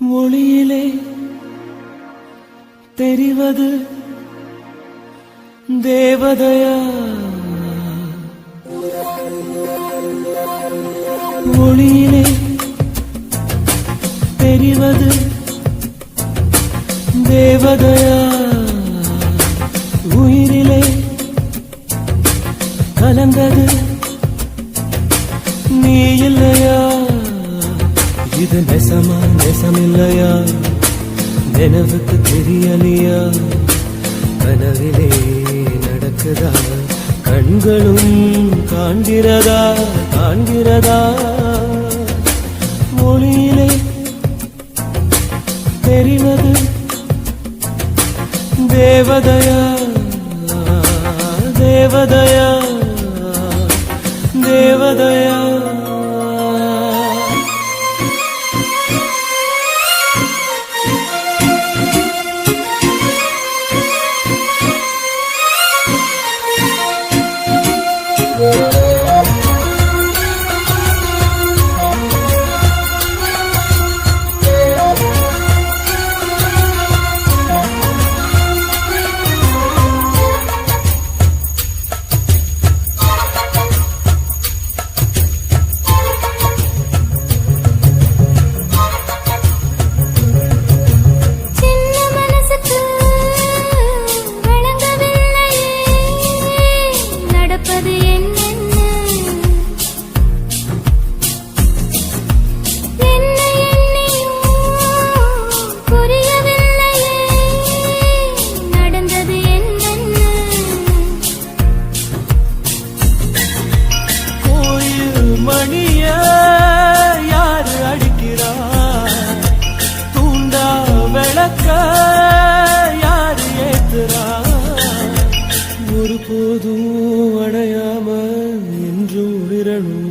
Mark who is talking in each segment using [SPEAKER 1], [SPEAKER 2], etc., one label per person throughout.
[SPEAKER 1] ஒளியிலே தெரிவது தேவதையா? ஒளியிலே தெரிவது தேவதையா? உயிரிலே கலந்தது நீ இல்லையா? இது நெசமா நெசமில்லையா? நினைவுக்கு தெரியலையா? கனவிலே நடக்குதா? கண்களும் காண்கிறதா? காண்கிறதா? மொழியிலே தெரிவது தேவதையா? தேவதையா? தேவதையா? ஒருபோதும் அடையாம என்று உளிரணும்.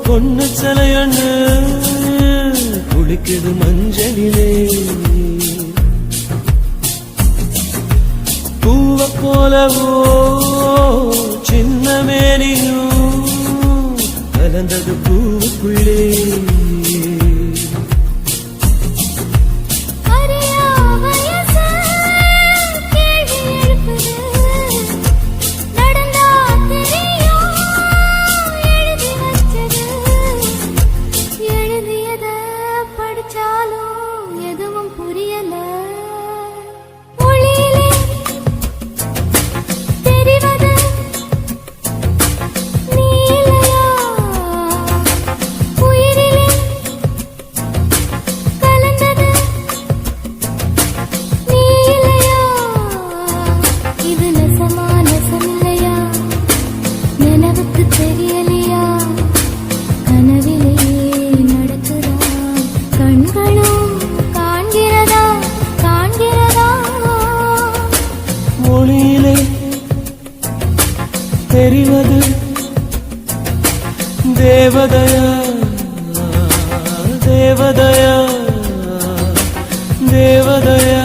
[SPEAKER 1] பொண்ணு சிலையண்ணு குளிக்குது மஞ்சளிலே, பூவ போலவோ சின்ன மேனியும் கலந்தது பூவுக்குள்ளே. மொழியிலே தெரிவது தேவதையா? தேவதையா? தேவதையா?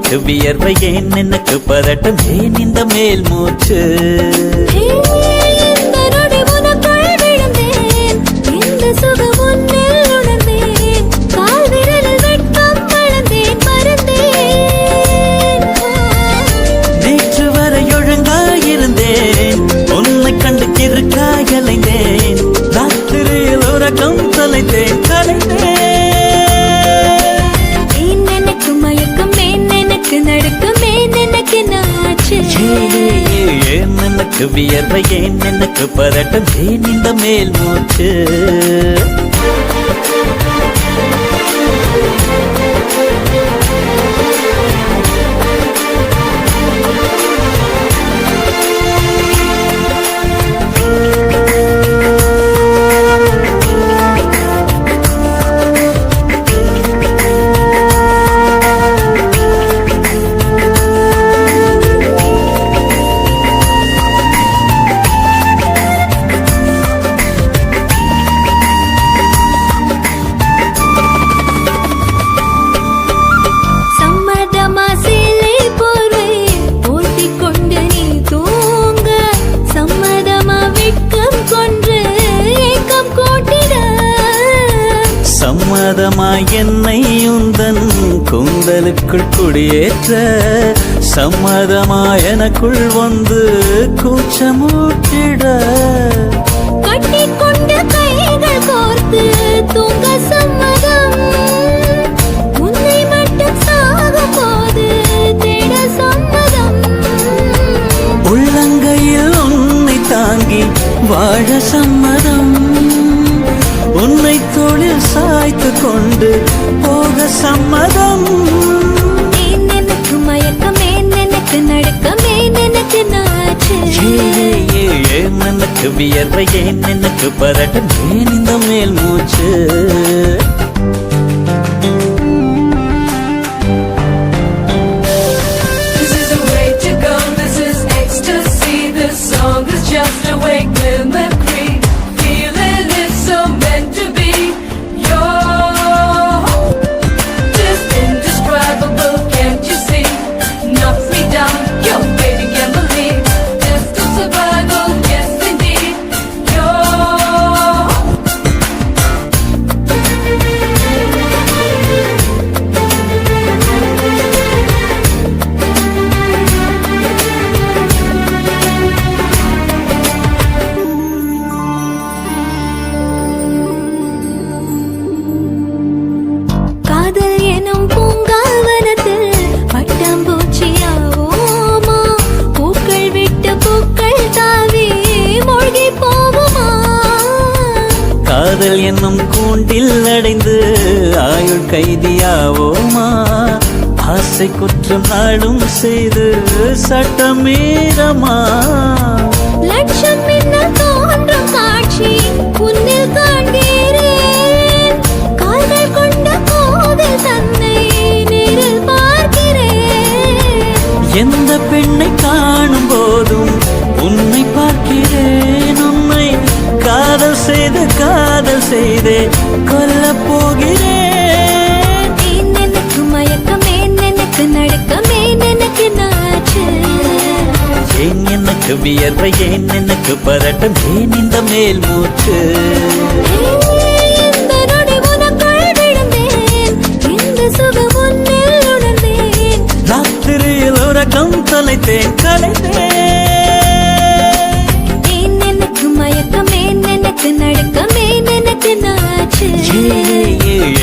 [SPEAKER 2] எனக்கு வியர்வை ஏன் எனக்கு பதட்டம் ஏன் இந்த மேல் மூச்சு
[SPEAKER 3] இந்த நொடி உனக்குள் விழுந்தேன் இந்த சுகம் உன்னில் உணர்ந்தேன் கால் விரலில் வெட்கம் வளர்ந்தேன் மறந்தேன்
[SPEAKER 2] நேற்று வரை ஒழுங்காயிருந்தேன் உன்னை கண்டு கிறுக்காய் அலைந்தேன் ராத்திரியில் உறக்கம் தொலைத்தேன் கலைந்தேன்
[SPEAKER 3] நடுக்கமே எனக்கு நாச்சு
[SPEAKER 2] ஏன் எனக்கு வியர்வை ஏன் எனக்கு பதட்டம் ஏன் இந்த மேல் மூச்சு சம்மதமாய் என்னை உந்தன் கூந்தலுக்குள் குடியேற்ற சம்மதமாய் எனக்குள் வந்து கூச்சமூட்டிட
[SPEAKER 3] கட்டிக்கொண்டு கைகள் கோர்த்து தூங்க சம்மதம் உன்னை மட்டும் சாக போது தேட சம்மதம்
[SPEAKER 2] உள்ளங்கையில் உன்னை தாங்கி வாழ சம்மதம் உன்னை தோளில் சாய்த்து கொண்டு போக சம்மதம்
[SPEAKER 3] எனக்கு மயக்கமே எனக்கு நடுக்கமே எனக்கு நாச்சு
[SPEAKER 2] ஏன் எனக்கு வியர்வை ஏன் எனக்கு பதட்டம் ஏன் இந்த மேல் மூச்சு
[SPEAKER 4] This is the way to go, this is ecstasy. This song is just a wake mimicry. Feeling is so meant to be. You're just indescribable, can't you see? Knock me down, yo baby can't believe. Just a survival, yes indeed. You're
[SPEAKER 3] காதல் எனும் பூங்காவனத்தில் பட்டாம்பூச்சியாவோமா பூக்கள் விட்டு பூக்கள் தாவி மூழ்கி போகுமா
[SPEAKER 2] காதல் என்னும் கூண்டில் அடைந்து ஆயுள் கைதியாவோமா ஆசை குற்றம் நாளும் செய்து சட்டமீறமா
[SPEAKER 3] லட்சம் மின்னல் தோன்றும் காட்சி உன்னில் காண்கிறேன் கால்கள் கொண்ட கோவில் தன்னை நேரில் பார்க்கிறேன்
[SPEAKER 2] எந்த பெண்ணை காணும் போதும் உன்னை பார்க்கிறேன் உன்னை காதல் செய்தே கொல்ல போகிறேன்
[SPEAKER 3] எனக்கு மயக்கமே எனக்கு நடுக்கமே எனக்கு நாச்சு
[SPEAKER 2] ஏன் எனக்கு வியர்வை ஏன் எனக்கு பதட்டம் ஏன் இந்த மேல் மூச்சு
[SPEAKER 3] இந்த நொடி உனக்குள் விழுந்தேன் இந்த சுகம் உன்னில் உணர்ந்தேன்
[SPEAKER 2] ராத்திரியில் உறக்கம் தொலைத்தேன் கலைந்தேன்
[SPEAKER 3] எனக்கு மயக்கமே எனக்கு நடுக்கமே எனக்கு நாச்சு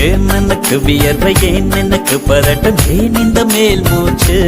[SPEAKER 2] ஏன் எனக்கு வியர்வை ஏன் எனக்கு பதட்டம் ஏன் இந்த மேல் மூச்சு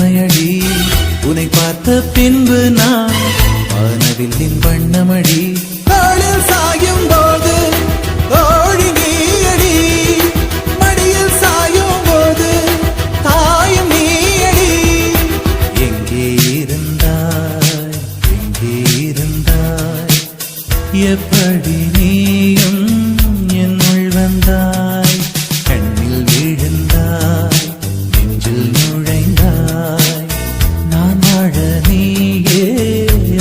[SPEAKER 1] பெண்மையடி உன்னை பார்த்த பின்பு நான் வானவில்லின் வண்ணமடி தாளில் சாயும் போது தோழி நீயடி மடியில் சாயும் போது தாயும் நீயடி எங்கே இருந்தாய் எங்கே இருந்தாய் எப்படி நீயும் என்னுள் வந்தாய் கண்ணில் விழுந்தாய் நெஞ்சில் நுழைந்தாய் நான் வாழ நீயே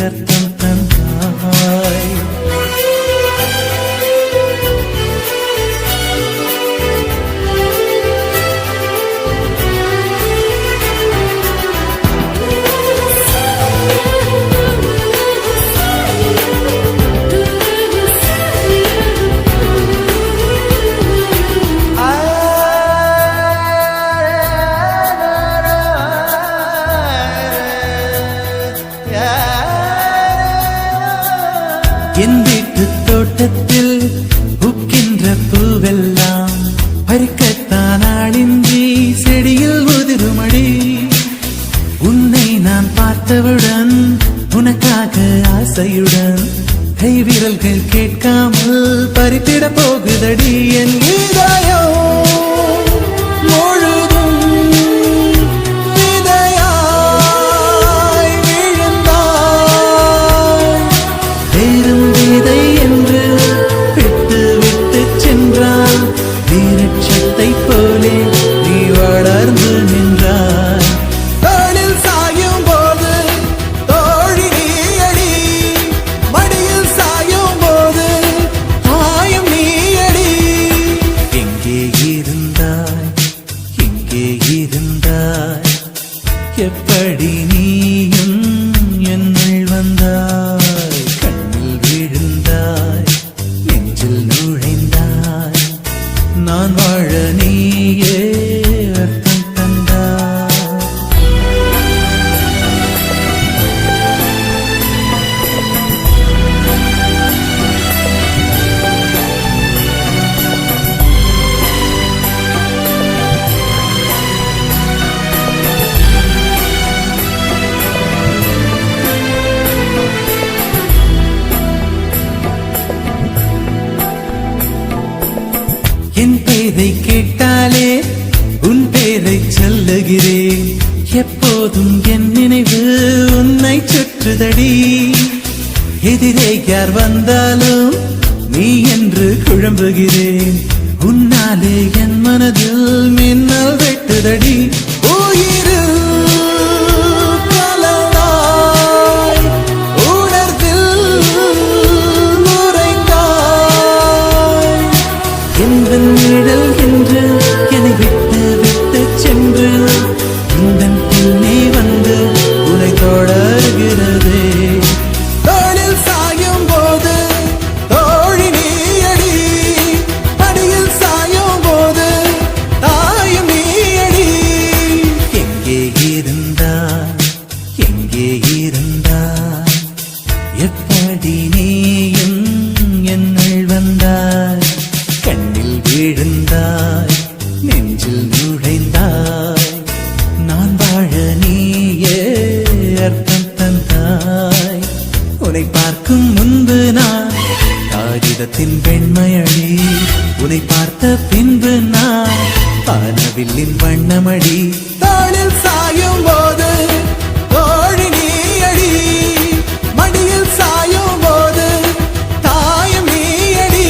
[SPEAKER 1] அர்த்தம் தந்தாய் என் வீட்டு தோட்டத்தில் பூக்கின்ற பூவெல்லாம் பறிக்கத்தான் ஆளின்றி செடியில் உதிருமடி உன்னை நான் பார்த்தவுடன் உனக்காக ஆசையுடன் கைவிரல்கள் கேட்காமல் பறித்திட போகுதடி என் இதயம் முழுதும் விதையாய் விழுந்தாய் வேறும் விதை என்று விட்டு விட்டு சென்றால் வீரட்சத்தை போலே நீ வளர்ந்து நின்றாய் தாளில் சாயும் போது தோழி நீயடி மடியில் சாயும் போது தாயும் நீயடி எங்கே இருந்தாய் எங்கே இருந்தாய் எப்படி நீயும் என்னுள் வந்தாய் கண்ணில் விழுந்தாய் நெஞ்சில் நுழைந்தாய் நான் வாழ நீயே அர்த்தம் தந்தாய் என் பேரை கேட்டாலே உன் பேரை சொல்லுகிறேன் எப்போதும் என் நினைவு உன்னை சுற்றுதடி எதிரே யார் வந்தாலும் நீ என்று குழம்புகிறேன் உன்னாலே என் மனதில் மின்னல் வெட்டுதடி உயிரில் கலந்தாய் உணர்வில் நுரைந்தாய் எந்தன் நிழல் என்று என்னை விட்டு விட்டு சென்று உந்தன் பின்னே வந்து உன்னை தொடர்கிறதே தோளில் சாயும் போது தோழி நீயடி மடியில் சாயும் போது தாயும் நீயடி எங்கே இருந்தாய் எங்கே இருந்தாய் எப்படி நீயும் என்னுள் வந்தாய் கண்ணில் விழுந்தாய் நெஞ்சில் நுழைந்தாய் நான் வாழ நீயே அர்த்தம் தந்தாய் உன்னை பார்க்கும் முன்பு நான் காகிதத்தின் வெண்மையடி உன்னை பார்த்த பின்பு நான் வானவில்லின் வண்ணமடி தாளில் சாயும் போது தோழி நீயடி மடியில் சாயும் போது தாயும் நீயடி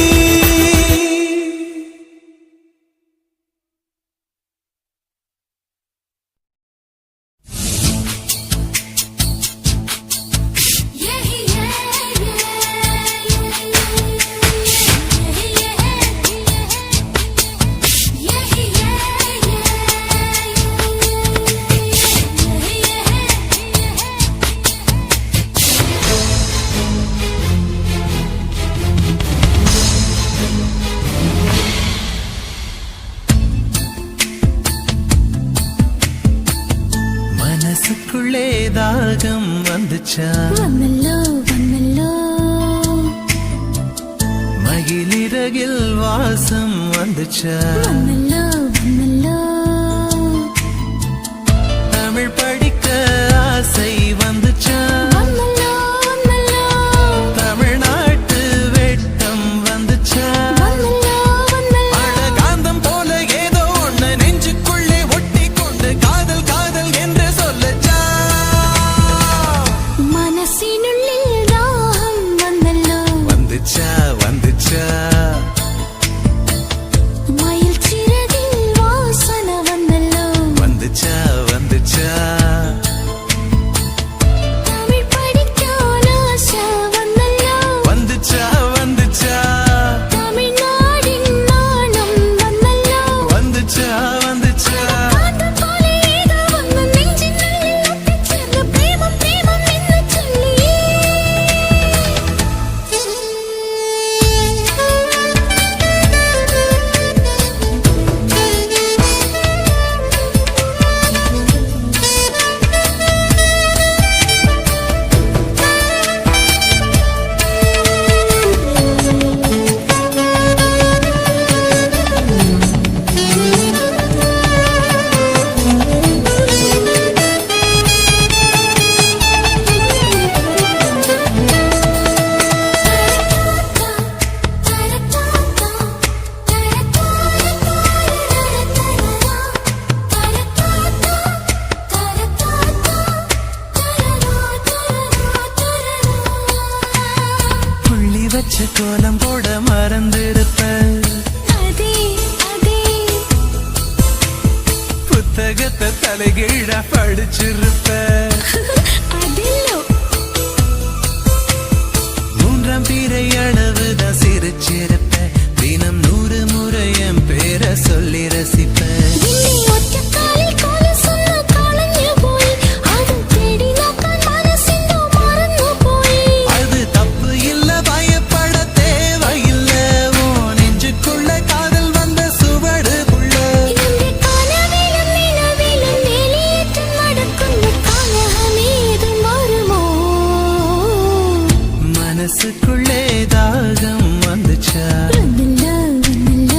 [SPEAKER 1] மனசுக்குள்ளே தாகம் வந்துச்சா
[SPEAKER 3] வந்தல்லோ வந்தல்லோ
[SPEAKER 1] மகிழிறகில் வாசம் வந்துச்சா
[SPEAKER 3] வந்தல்லோ வந்தல்லோ
[SPEAKER 1] தமிழ் படி வச்ச கோலம் போட மறந்திருப்ப
[SPEAKER 3] அதே அதே
[SPEAKER 1] புத்தகத்தை தலைகீழா படிச்சிருப்ப
[SPEAKER 3] அதில்லோ
[SPEAKER 1] மூன்றாம் பிறை அளவுதான் சிரிச்சிருப்ப தினம் 100 முறை என் பேரை சொல்லி ரசிப்ப
[SPEAKER 3] இன்னி ஒற்ற காலில் கால சொன்ன காலஞ்சு போய் அது தேடி நோக்கான் மனசிந்தோ மறந்து போய்
[SPEAKER 1] அது தப்பு இல்ல பயப்பட தேவையில்ல உன் நெஞ்சுக்குள்ள காதல் வந்த சுவடு புள்ள
[SPEAKER 3] இந்த கனவிலும் நிலவிலும் வெளியேற்றம் நடக்கும் காலமே இது மாறுமோ
[SPEAKER 1] மனசுக்குள்ளே தாகம் வந்துச்சா
[SPEAKER 3] வந்தல்ல வந்தல்ல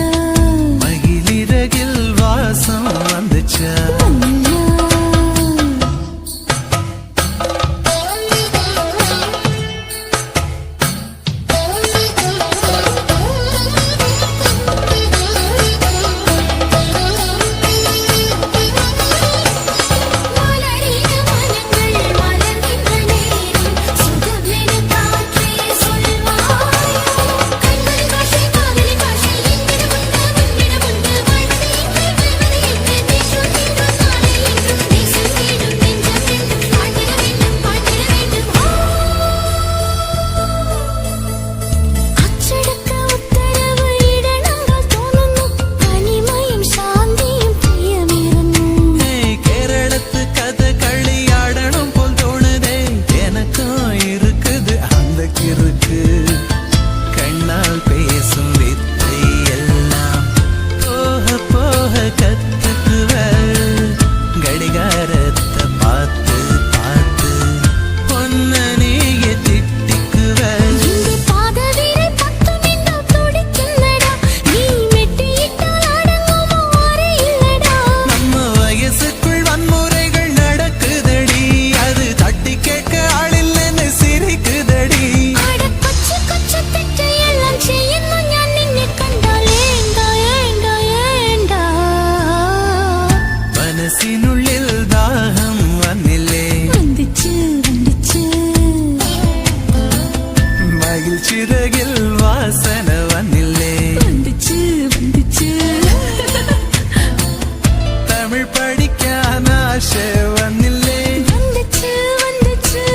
[SPEAKER 1] மகிழிறகில் வாசம் வந்துச்சா
[SPEAKER 3] மலரின மனங்கள் மலர்கின்ற நேரம் சுகமென காற்றே சொல்வாய் கண்கள் காட்சி காதலி காட்சி எங்கிட முன்ன வாழ்க்கை எங்கள் வெல்வது என்று பேசுகின்ற காலை என்றும் தேசம் தேடும் நெஞ்சம் என்றும் வாழ்ந்திட வேண்டும் அச்சடக்க உத்தரவு இடனங்கள் தோணுന്നു தனிமையும் சாந்தியும் பிரியமிருന്നു
[SPEAKER 1] கேரளத்து கதை களியாடணும் போல் தோணுதே எனக்கும் இருக்குது அந்த கிறுக்கு கண்ணால் பேசும் வித்தை எல்லாம் போக போக கத்துக்குவ கடிகாரத்தை பார்த்து பார்த்து பொன்ன நீய திட்டிக்குவ
[SPEAKER 3] இந்த பாதவிரை பத்தும் இந்த துடிக்கின்றடா நீ மெட்டியிட்டால் அடங்குமோ அறையில்லடா
[SPEAKER 1] நம்ம வயசுக்குள் வன்முறைகள் நடக்குதடி அது தட்டி கேட்க ஆளில்லைன்னு சிரிக்குதடி
[SPEAKER 3] அட கொச்சு கொச்சு தெற்றை எல்லாம் செய்யணும் ഞാൻ നിന്നെ കണ്ടാൽ ஏண்டா ஏண்டா ஏண்டா
[SPEAKER 1] മനസ്സിനുള്ളിൽ ദാഹം വന്നില്ലേ
[SPEAKER 3] வந்துச்சு வந்துச்சு
[SPEAKER 1] മയിൽ ചിറകിൽ വാസന വന്നില്ലേ
[SPEAKER 3] வந்துச்சு வந்துச்சு
[SPEAKER 1] തമിഴ് പഠിക്കാൻ ആശ വന്നില്ലേ
[SPEAKER 3] வந்துச்சு வந்துச்சு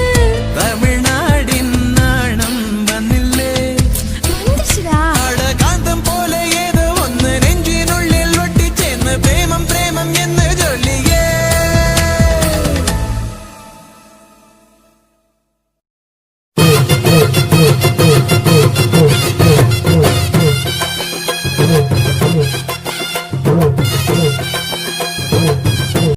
[SPEAKER 1] തമിഴ്നാടിൻ നാണം വന്നില്ലേ
[SPEAKER 3] வந்துச்சுடா
[SPEAKER 1] കാന്തം പോലെ ഏതോ ഒന്ന് നെഞ്ചിനുള്ളിൽ ഒട്ടിച്ചേർന്ന് പ്രേമം പ്രേമം എന്ന് ചൊല്ലിയേ